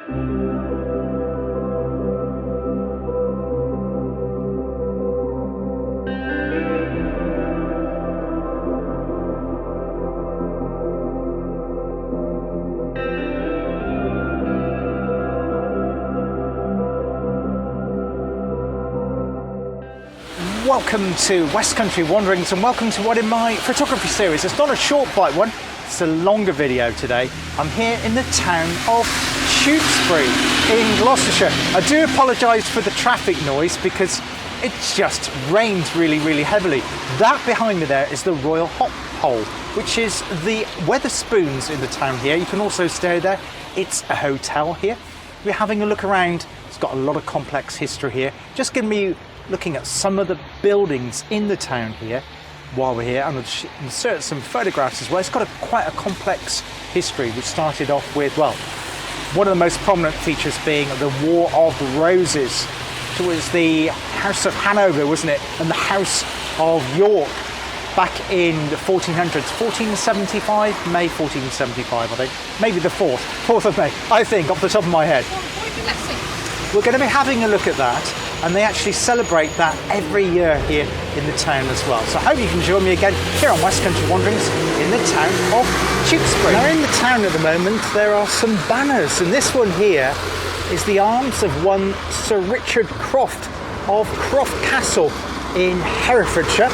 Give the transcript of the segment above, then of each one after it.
Welcome to West Country Wanderings and welcome to one in my photography series. It's not a short bite one, it's a longer video today. I'm here in the town of Tewkesbury in Gloucestershire. I do apologise for the traffic noise because it's just rained really heavily. That behind me there is the Royal Hop Pole, which is the Wetherspoons in the town here. You can also stay there. It's a hotel here. We're having a look around. It's got a lot of complex history here. Just give me looking at some of the buildings in the town here while we're here, and I'll insert some photographs as well. It's got quite a complex history, which started off with, well, one of the most prominent features being the War of the Roses, which was the House of Hanover, wasn't it, and the House of York back in the 1400s, 1475, May 1475, I think, maybe the 4th of May, I think, off the top of my head. We're going to be having a look at that, and they actually celebrate that every year here in the town as well. So I hope you can join me again here on West Country Wanderings in the town of Tewkesbury. Now in the town at the moment there are some banners, and this one here is the arms of one Sir Richard Croft of Croft Castle in Herefordshire.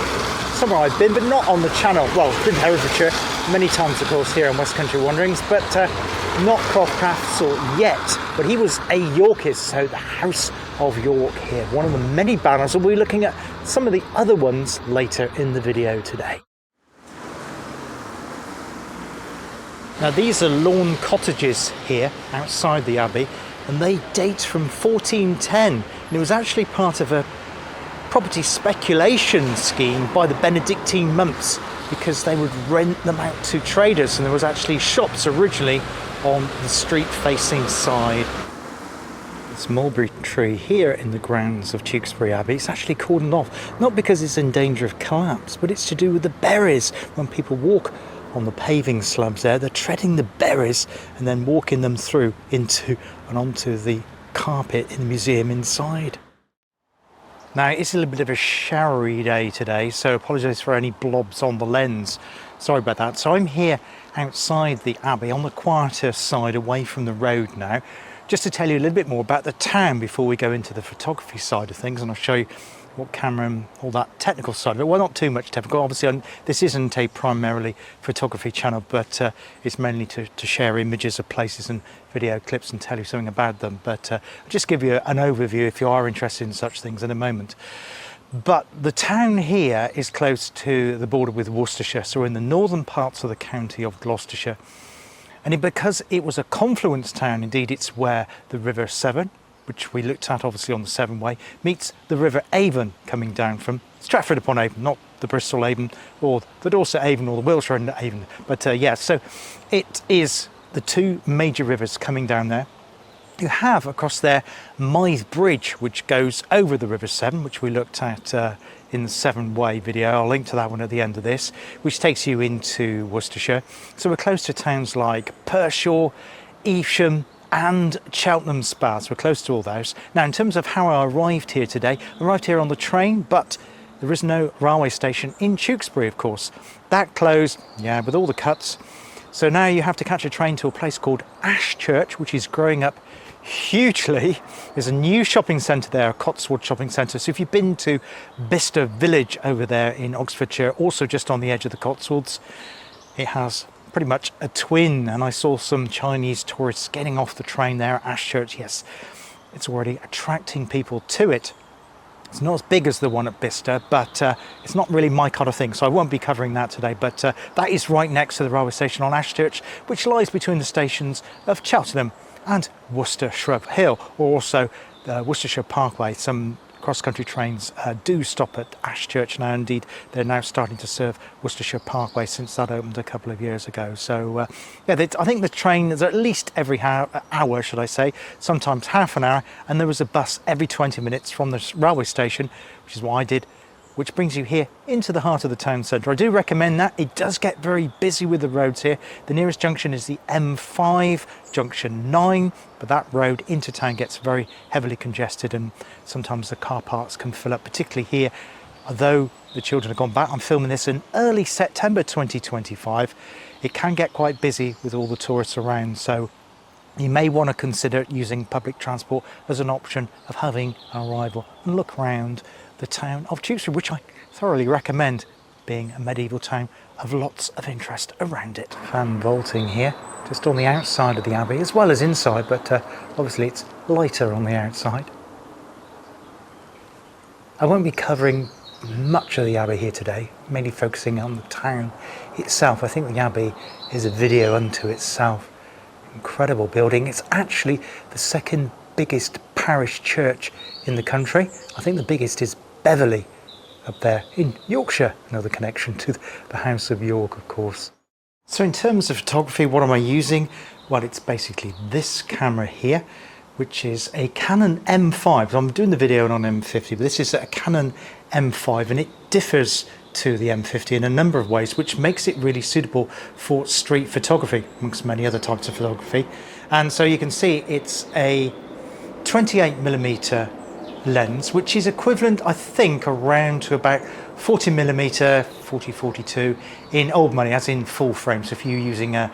Somewhere I've been, but not on the channel. Well, I've been to Herefordshire many times, of course, here on West Country Wanderings, but not Croft Castle yet. But he was a Yorkist, so the House of York here, one of the many banners, and we'll be looking at some of the other ones later in the video today. Now these are lawn cottages here outside the Abbey, and they date from 1410, and it was actually part of a property speculation scheme by the Benedictine monks, because they would rent them out to traders, and there was actually shops originally on the street facing side. This mulberry tree here in the grounds of Tewkesbury Abbey, it's actually cordoned off, not because it's in danger of collapse, but it's to do with the berries. When people walk on the paving slabs there, they're treading the berries and then walking them through into and onto the carpet in the museum inside. Now it's a little bit of a showery day today, so apologise for any blobs on the lens. Sorry about that. So I'm here outside the Abbey on the quieter side, away from the road now, just to tell you a little bit more about the town before we go into the photography side of things, and I'll show you what camera and all that technical side of it. Well, not too much technical. Obviously, this isn't a primarily photography channel, but it's mainly to share images of places and video clips and tell you something about them. But I'll just give you an overview if you are interested in such things in a moment. But the town here is close to the border with Worcestershire, so we're in the northern parts of the county of Gloucestershire. And because it was a confluence town, indeed it's where the River Severn, which we looked at obviously on the Severn Way, meets the River Avon coming down from Stratford upon Avon, not the Bristol Avon or the Dorset Avon or the Wiltshire Avon. But yeah, so it is the two major rivers coming down there. You have across there Mythe Bridge, which goes over the River Severn, which we looked at in the Severn Way video. I'll link to that one at the end of this, which takes you into Worcestershire. So we're close to towns like Pershore, Evesham and Cheltenham Spa. So we're close to all those. Now in terms of how I arrived here today, I arrived here on the train, but there is no railway station in Tewkesbury, of course. That closed, yeah, with all the cuts. So now you have to catch a train to a place called Ashchurch, which is growing up hugely. There's a new shopping centre there, a Cotswold shopping centre. So if you've been to Bicester Village over there in Oxfordshire, also just on the edge of the Cotswolds, it has pretty much a twin. And I saw some Chinese tourists getting off the train there at Ashchurch. Yes, it's already attracting people to it. It's not as big as the one at Bicester, but it's not really my kind of thing, so I won't be covering that today. But that is right next to the railway station on Ashchurch, which lies between the stations of Cheltenham and Worcester Shrub Hill, or also Worcestershire Parkway. Some cross-country trains do stop at Ashchurch now. Indeed, they're now starting to serve Worcestershire Parkway since that opened a couple of years ago. So yeah, I think the train is at least every hour, should I say, sometimes half an hour, and there was a bus every 20 minutes from the railway station, which is what I did which brings you here into the heart of the town centre. I do recommend that. It does get very busy with the roads here. The nearest junction is the M5, junction 9, but that road into town gets very heavily congested and sometimes the car parks can fill up, particularly here. Although the children have gone back, I'm filming this in early September 2025, it can get quite busy with all the tourists around, so you may want to consider using public transport as an option of having an arrival and look around the town of Tewkesbury, which I thoroughly recommend, being a medieval town of lots of interest around it. Fan vaulting here, just on the outside of the abbey as well as inside, but obviously it's lighter on the outside. I won't be covering much of the abbey here today, mainly focusing on the town itself. I think the abbey is a video unto itself. Incredible building. It's actually the second biggest parish church in the country. I think the biggest is Beverley up there in Yorkshire, another connection to the House of York, of course. So in terms of photography, what am I using? Well, it's basically this camera here, which is a Canon M5. So I'm doing the video on M50, but this is a Canon M5 and it differs to the M50 in a number of ways, which makes it really suitable for street photography, amongst many other types of photography. And so you can see it's a 28mm lens, which is equivalent, I think, around to about 40mm, 40-42 in old money, as in full frame. So if you're using an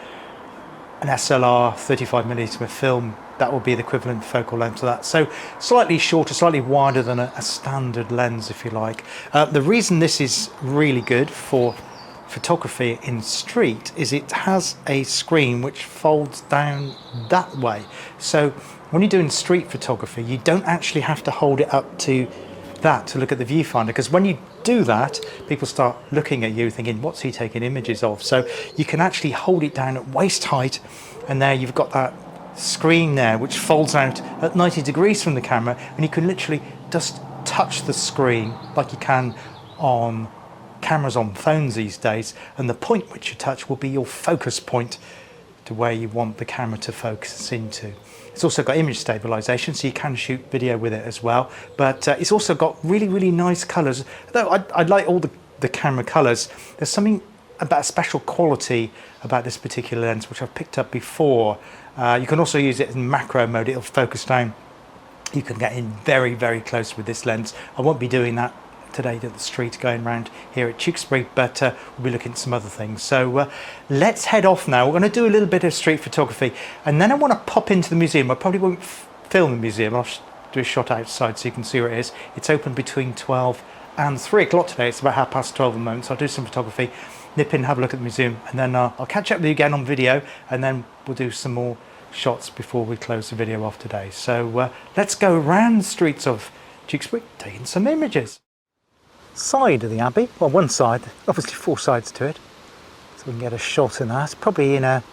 SLR 35mm film, that will be the equivalent focal length to that. So slightly shorter, slightly wider than a standard lens, if you like. The reason this is really good for photography in street is it has a screen which folds down that way. So when you're doing street photography, you don't actually have to hold it up to that to look at the viewfinder, because when you do that, people start looking at you thinking, what's he taking images of? So you can actually hold it down at waist height, and there you've got that screen there which folds out at 90 degrees from the camera, and you can literally just touch the screen like you can on cameras on phones these days, and the point which you touch will be your focus point to where you want the camera to focus into. It's also got image stabilization, so you can shoot video with it as well, but it's also got really nice colors. Though I like all the camera colors, there's something about a special quality about this particular lens which I've picked up before. You can also use it in macro mode, it'll focus down. You can get in very close with this lens. I won't be doing that today at the street going around here at Tewkesbury, but we'll be looking at some other things. So let's head off now. We're going to do a little bit of street photography, and then I want to pop into the museum. I probably won't film the museum, I'll do a shot outside so you can see where it is. It's open between 12 and 3 o'clock today. It's about 12:30 at the moment, so I'll do some photography, nip in, have a look at the museum, and then I'll catch up with you again on video, and then we'll do some more shots before we close the video off today. So let's go around the streets of Tewkesbury taking some images. Side of the abbey, well, one side, obviously 4 sides to it, so we can get a shot in that. Probably in a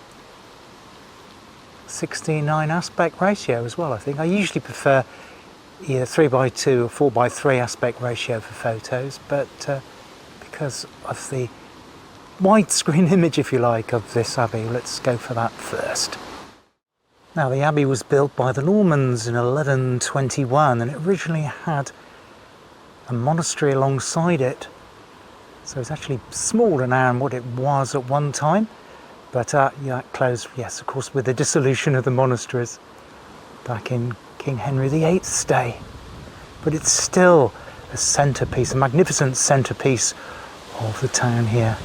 16:9 aspect ratio as well, I think. I usually prefer either 3:2 or 4:3 aspect ratio for photos, but because of the widescreen image, if you like, of this abbey, let's go for that first. Now, the abbey was built by the Normans in 1121, and it originally had a monastery alongside it, so it's actually smaller now than what it was at one time, but yeah, that closed, yes, of course, with the dissolution of the monasteries back in King Henry VIII's day. But it's still a centrepiece, a magnificent centrepiece of the town here.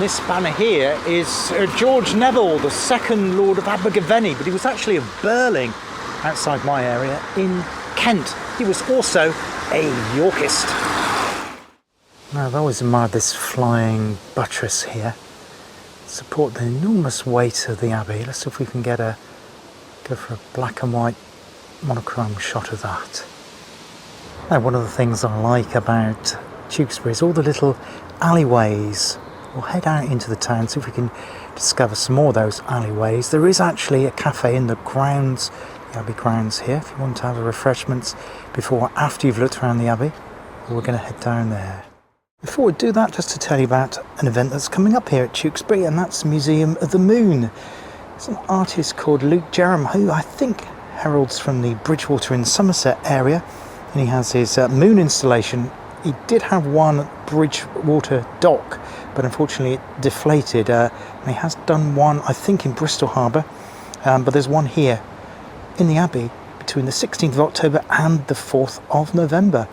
This banner here is George Neville, the second Lord of Abergavenny, but he was actually of Burling, outside my area, in Kent. he was also a Yorkist. Now, I've always admired this flying buttress here. Support the enormous weight of the abbey. Let's see if we can go for a black and white monochrome shot of that. Now, one of the things I like about Tewkesbury is all the little alleyways. We'll head out into the town, see if we can discover some more of those alleyways. There is actually a cafe in the grounds, the abbey grounds here, if you want to have a refreshments before or after you've looked around the abbey. We're going to head down there. Before we do that, just to tell you about an event that's coming up here at Tewkesbury, and that's Museum of the Moon. There's an artist called Luke Jerram, who I think heralds from the Bridgewater in Somerset area, and he has his moon installation. He did have one at Bridgewater Dock, but unfortunately it deflated. And he has done one, I think, in Bristol Harbour, but there's one here in the Abbey between the 16th of October and the 4th of November.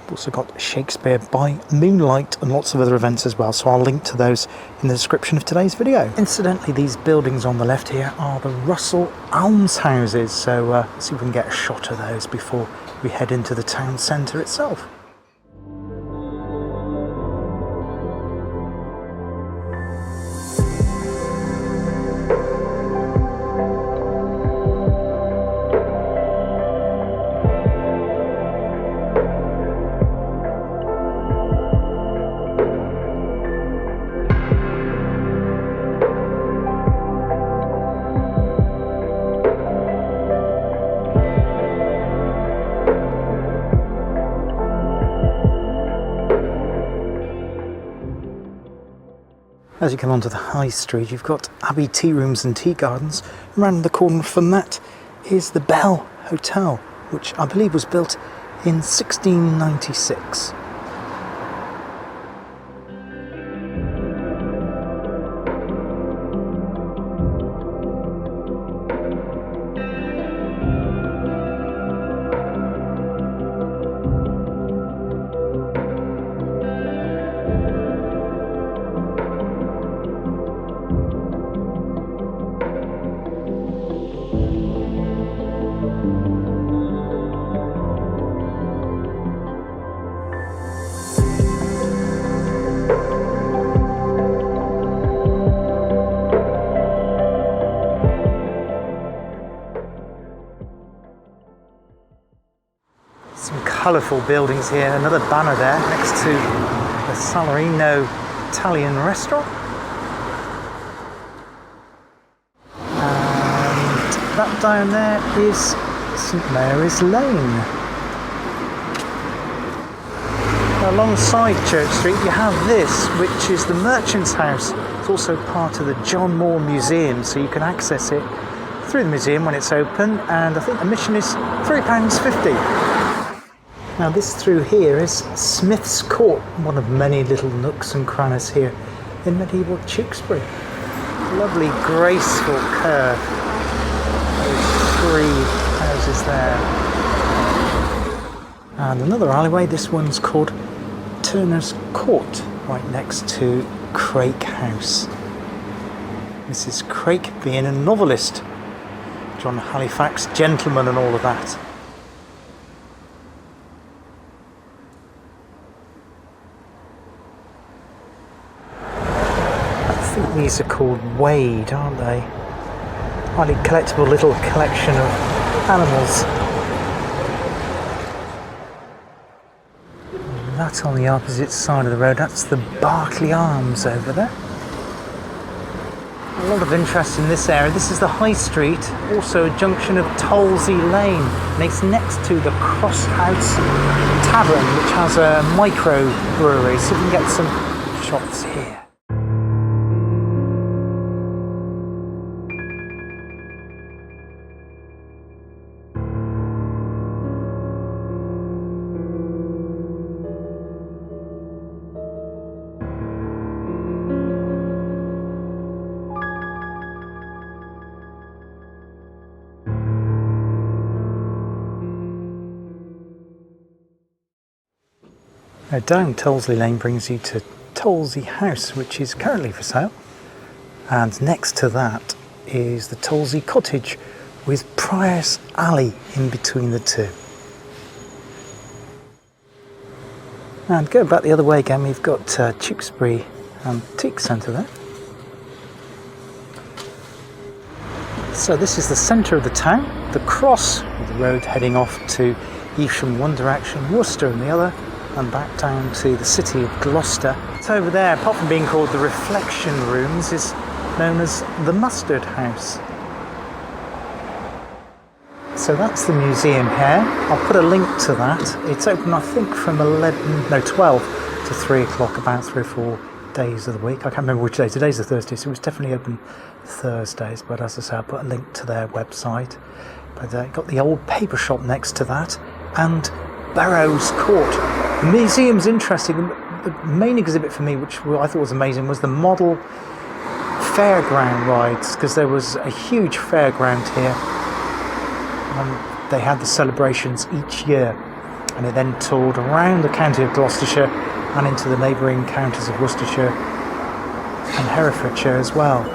We've also got Shakespeare by Moonlight and lots of other events as well, so I'll link to those in the description of today's video. Incidentally, these buildings on the left here are the Russell Almshouses, so let's see if we can get a shot of those before we head into the town centre itself. As you come onto the High Street, you've got Abbey tea rooms and tea gardens. Around the corner from that is the Bell Hotel, which I believe was built in 1696. Some colourful buildings here, another banner there next to the Salarino Italian restaurant. And that down there is St Mary's Lane. Alongside Church Street you have this, which is the Merchant's House. It's also part of the John Moore Museum, so you can access it through the museum when it's open, and I think admission is £3.50. Now this through here is Smith's Court, one of many little nooks and crannies here in medieval Tewkesbury. Lovely graceful curve. Those three houses there. And another alleyway, this one's called Turner's Court, right next to Crake House. Mrs. Crake being a novelist, John Halifax, gentleman and all of that. I think these are called Wade, aren't they? Highly collectible little collection of animals. And that on the opposite side of the road, that's the Berkeley Arms over there. A lot of interest in this area. This is the High Street, also a junction of Tolsey Lane, and it's next to the Cross House Tavern, which has a micro brewery, so we can get some shots here. Now down Tolsey Lane brings you to Tolsey House, which is currently for sale, and next to that is the Tolsey Cottage with Prior's Alley in between the two. And going back the other way again, we've got Tewkesbury Antique Centre there. So this is the centre of the town, the cross of the road heading off to Evesham one direction, Worcester in the other, and back down to the city of Gloucester. So over there, apart from being called the Reflection Rooms, is known as the Mustard House. So that's the museum here. I'll put a link to that. It's open, I think, from 12 to 3 o'clock, about 3 or 4 days of the week. I can't remember which day. Today's the Thursday, so it's definitely open Thursdays. But as I say, I'll put a link to their website. But got the old paper shop next to that, and Burroughs Court. The museum's interesting. The main exhibit for me, which I thought was amazing, was the model fairground rides, because there was a huge fairground here. They had the celebrations each year, and it then toured around the county of Gloucestershire and into the neighbouring counties of Worcestershire and Herefordshire as well.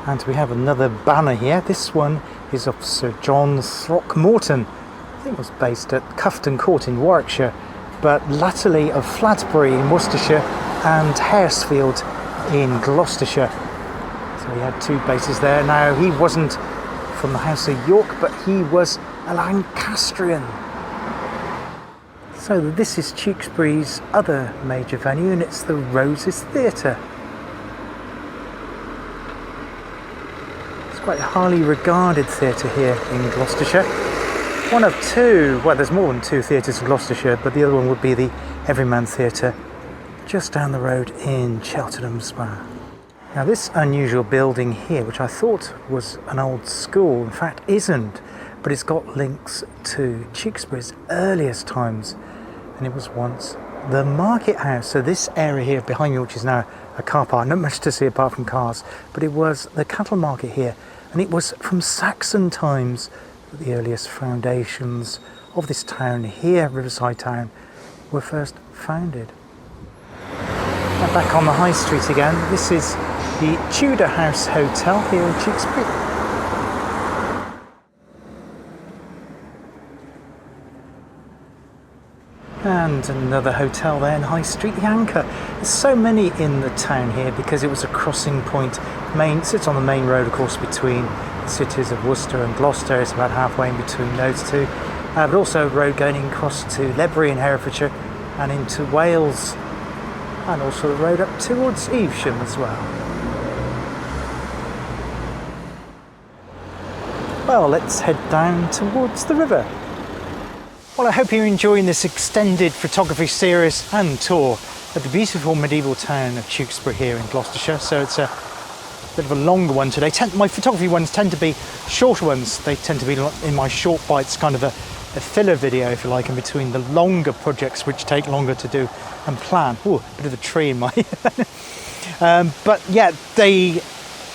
And we have another banner here. This one is of Sir John Throckmorton. I think it was based at Cufton Court in Warwickshire, but latterly of Flatbury in Worcestershire and Haresfield in Gloucestershire. So he had 2 bases there. Now, he wasn't from the House of York, but he was a Lancastrian. So this is Tewkesbury's other major venue, and it's the Roses Theatre. Quite a highly regarded theatre here in Gloucestershire. One of 2, well, there's more than 2 theatres in Gloucestershire, but the other one would be the Everyman Theatre just down the road in Cheltenham Spa. Now this unusual building here, which I thought was an old school, in fact isn't, but it's got links to Tewkesbury's earliest times, and it was once the market house. So this area here behind me, which is now a car park, not much to see apart from cars, but it was the cattle market here. And it was from Saxon times that the earliest foundations of this town here, Riverside Town, were first founded. And back on the High Street again, this is the Tudor House Hotel here in Tewkesbury. And another hotel there in High Street, the Anchor. There's so many in the town here because it was a crossing point. Sits on the main road, of course, between the cities of Worcester and Gloucester. It's about halfway in between those two. But also a road going across to Ledbury in Herefordshire and into Wales. And also a road up towards Evesham as well. Well, let's head down towards the river. Well, I hope you're enjoying this extended photography series and tour of the beautiful medieval town of Tewkesbury here in Gloucestershire. So it's a bit of a longer one today. My photography ones tend to be shorter ones. They tend to be in my short bites, kind of a filler video, if you like, in between the longer projects which take longer to do and plan. Ooh, a bit of a tree in my... but yeah, they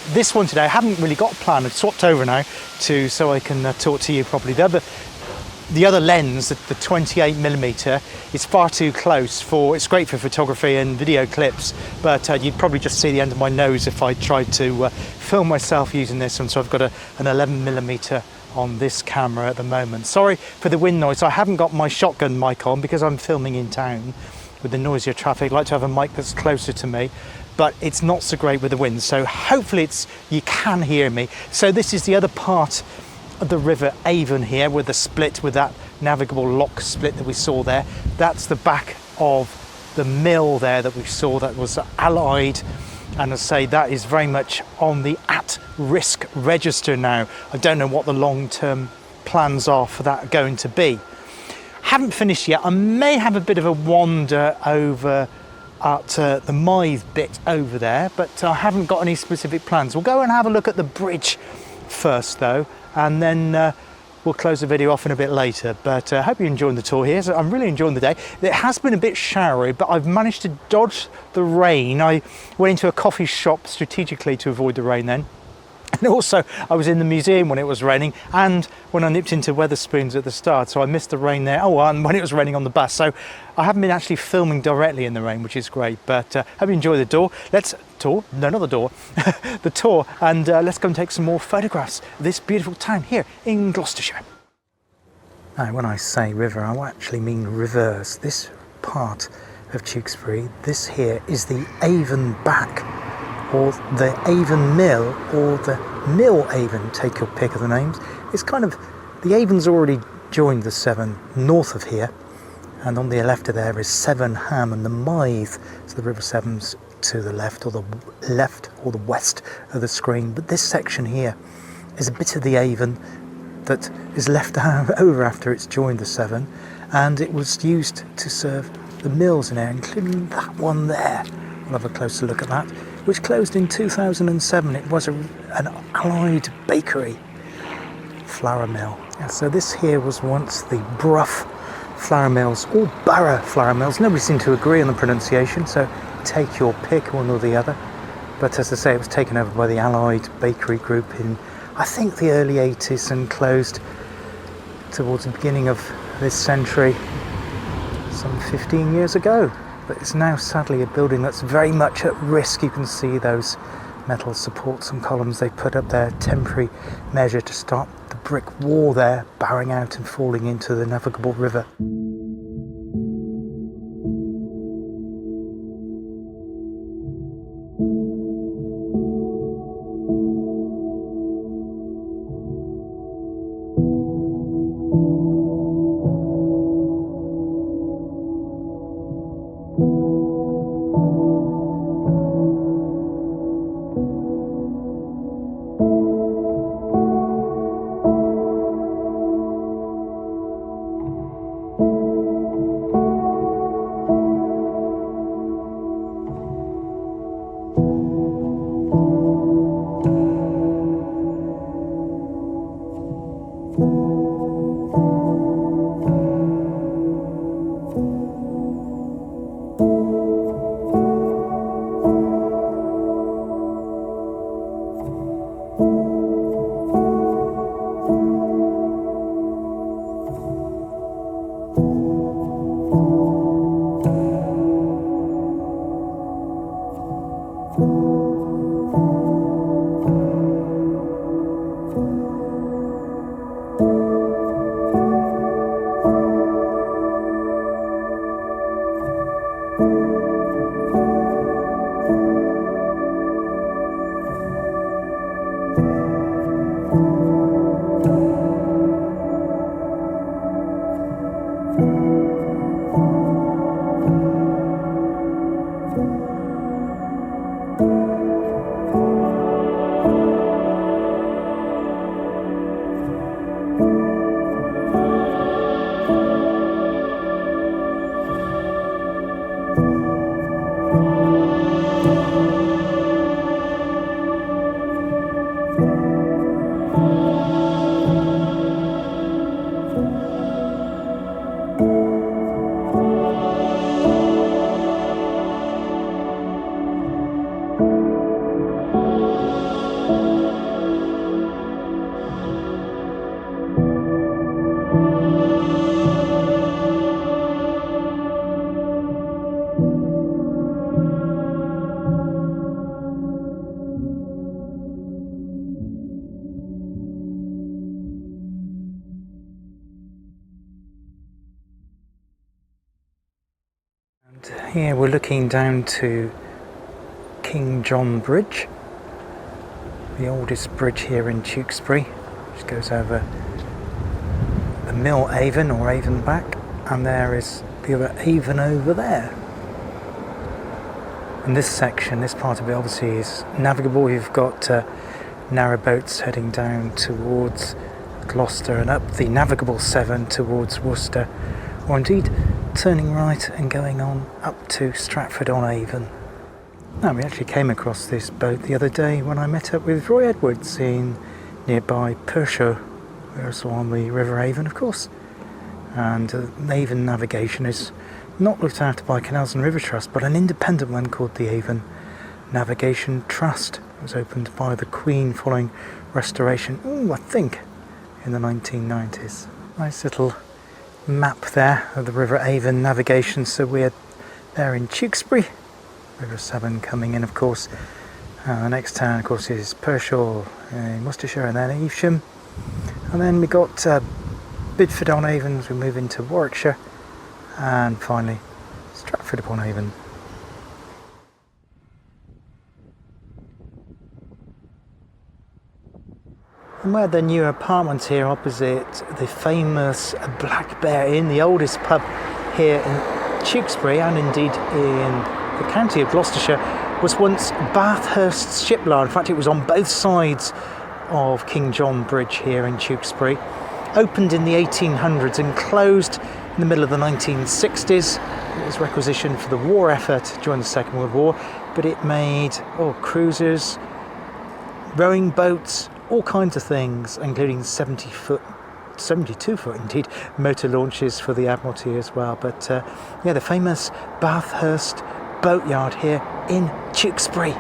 this one today, I haven't really got a plan. I've swapped over now so I can talk to you properly. The other lens, the 28mm, is far too close it's great for photography and video clips, but you'd probably just see the end of my nose if I tried to film myself using this one. So I've got an 11mm on this camera at the moment. Sorry for the wind noise. I haven't got my shotgun mic on because I'm filming in town with the noisier traffic. I like to have a mic that's closer to me, but it's not so great with the wind. So hopefully you can hear me. So this is the other part of the River Avon here, with the split, with that navigable lock split that we saw there. That's the back of the mill there that we saw, that was Allied. And I say that is very much on the at-risk register now. I don't know what the long-term plans are for that going to be. Haven't finished yet. I may have a bit of a wander over at the Mythe bit over there, but I haven't got any specific plans. We'll go and have a look at the bridge first though, and then we'll close the video off in a bit later. But I hope you're enjoying the tour here. So I'm really enjoying the day. It has been a bit showery, but I've managed to dodge the rain. I went into a coffee shop strategically to avoid the rain then. And also I was in the museum when it was raining, and when I nipped into Wetherspoons at the start, so I missed the rain there. Oh, and when it was raining on the bus. So I haven't been actually filming directly in the rain, which is great. But hope you enjoy the tour. The tour, and let's go and take some more photographs of this beautiful town here in Gloucestershire. Now, when I say river, I actually mean rivers. This part of Tewkesbury, this here is the Avon back, or the Avon Mill, or the Mill Avon, take your pick of the names. It's kind of, the Avon's already joined the Severn north of here, and on the left of there is Severn Ham and the Mythe, so the River Severn's to the left or the west of the screen. But this section here is a bit of the Avon that is left over after it's joined the Severn, and it was used to serve the mills in there, including that one there. We'll have a closer look at that, which closed in 2007. It was an Allied bakery flour mill. Yeah, so this here was once the Brough flour mills, or Borough flour mills. Nobody seemed to agree on the pronunciation, so take your pick, one or the other. But as I say, it was taken over by the Allied bakery group in, I think, the early 80s, and closed towards the beginning of this century, some 15 years ago. But it's now sadly a building that's very much at risk. You can see those metal supports and columns they put up there, temporary measure to stop the brick wall there bowing out and falling into the navigable river. Here we're looking down to King John Bridge, the oldest bridge here in Tewkesbury, which goes over the Mill Avon or Avon back, and there is the other Avon over there. And this section, this part of it obviously is navigable. You've got narrow boats heading down towards Gloucester and up the navigable Severn towards Worcester, or indeed turning right and going on up to Stratford-on-Avon. Now, we actually came across this boat the other day when I met up with Roy Edwards in nearby Perthshire. We're also on the River Avon, of course, and Avon navigation is not looked after by Canals and River Trust, but an independent one called the Avon Navigation Trust. It was opened by the Queen following restoration, I think, in the 1990s. Nice little map there of the River Avon navigation. So we're there in Tewkesbury, River Severn coming in, of course. The next town, of course, is Perthshire in Worcestershire, and then Evesham. And then we got Bidford-on-Avon as we move into Warwickshire, and finally Stratford-upon-Avon. And we're at the new apartments here opposite the famous Black Bear Inn, the oldest pub here in Tewkesbury and indeed in the county of Gloucestershire, was once Bathurst's shipyard. In fact, it was on both sides of King John Bridge here in Tewkesbury. Opened in the 1800s and closed in the middle of the 1960s. It was requisitioned for the war effort during the Second World War, but it made cruisers, rowing boats, all kinds of things, including 72-foot indeed, motor launches for the Admiralty as well. But the famous Bathurst boatyard here in Tewkesbury.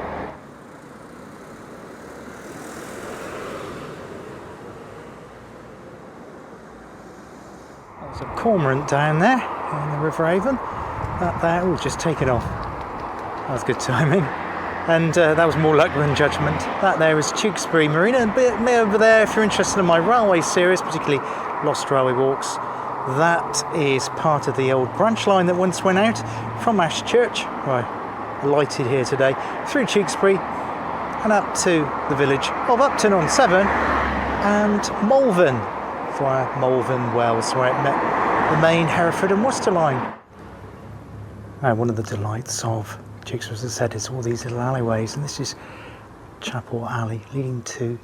There's a cormorant down there in the River Avon. That there, just taken off. That was good timing. And that was more luck than judgment. That there is Tewkesbury Marina. And over there, if you're interested in my railway series, particularly Lost Railway Walks, that is part of the old branch line that once went out from Ashchurch, where I alighted here today, through Tewkesbury and up to the village of Upton-on-Severn and Malvern, via Malvern Wells, where it met the main Hereford and Worcester line. Now, one of the delights of Tewkesbury, as I said, is all these little alleyways, and this is Chapel Alley leading to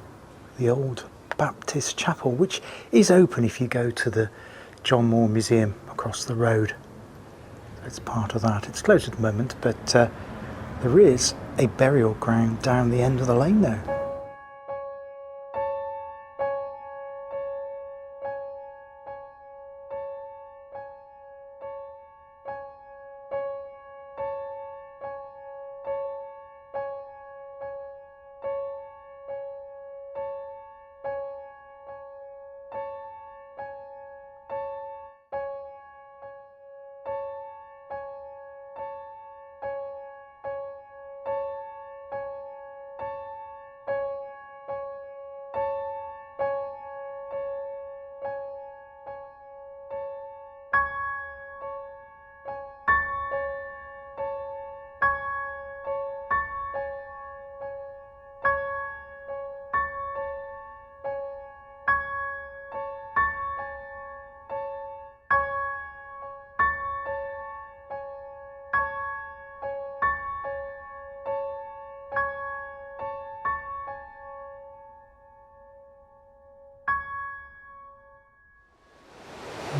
the old Baptist Chapel, which is open if you go to the John Moore Museum across the road. It's part of that. It's closed at the moment, but there is a burial ground down the end of the lane now.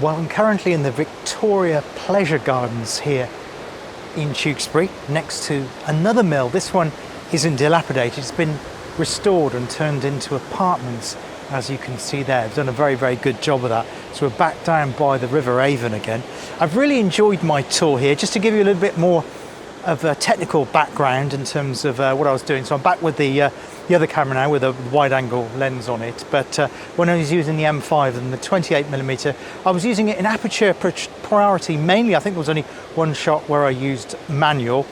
Well, I'm currently in the Victoria Pleasure Gardens here in Tewkesbury, next to another mill. This one isn't dilapidated, it's been restored and turned into apartments, as you can see there. They've done a very, very good job of that. So we're back down by the River Avon again. I've really enjoyed my tour here, just to give you a little bit more of a technical background in terms of what I was doing. So I'm back with the other camera now with a wide angle lens on it, but when I was using the M5 and the 28mm, I was using it in aperture priority mainly. I think there was only one shot where I used manual,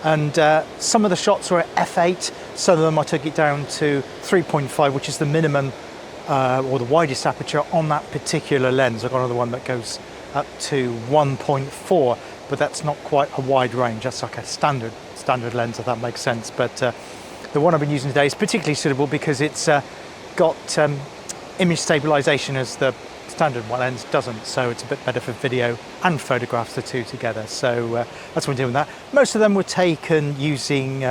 and some of the shots were at f8, some of them I took it down to 3.5, which is the minimum or the widest aperture on that particular lens. I've got another one that goes up to 1.4. but that's not quite a wide range. That's like a standard lens, if that makes sense. But the one I've been using today is particularly suitable because it's got image stabilization as the standard lens doesn't, so it's a bit better for video and photographs, the two together. So that's what I'm doing with that. Most of them were taken using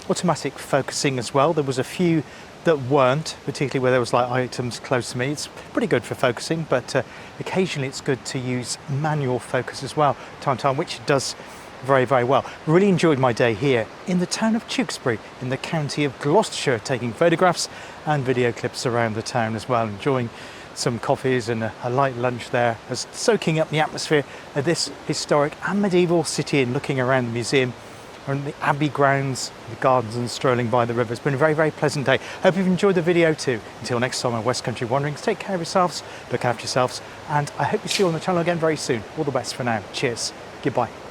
automatic focusing as well. There was a few that weren't, particularly where there was like items close to me. It's pretty good for focusing, but occasionally it's good to use manual focus as well, time to time, which it does very, very well. Really enjoyed my day here in the town of Tewkesbury in the county of Gloucestershire, taking photographs and video clips around the town as well, enjoying some coffees and a light lunch there, as soaking up the atmosphere of this historic and medieval city and looking around the museum and the Abbey grounds, the gardens, and strolling by the river. It's been a very, very pleasant day. Hope you've enjoyed the video too. Until next time on West Country Wanderings, take care of yourselves, look after yourselves, and I hope to see you on the channel again very soon. All the best for now. Cheers. Goodbye.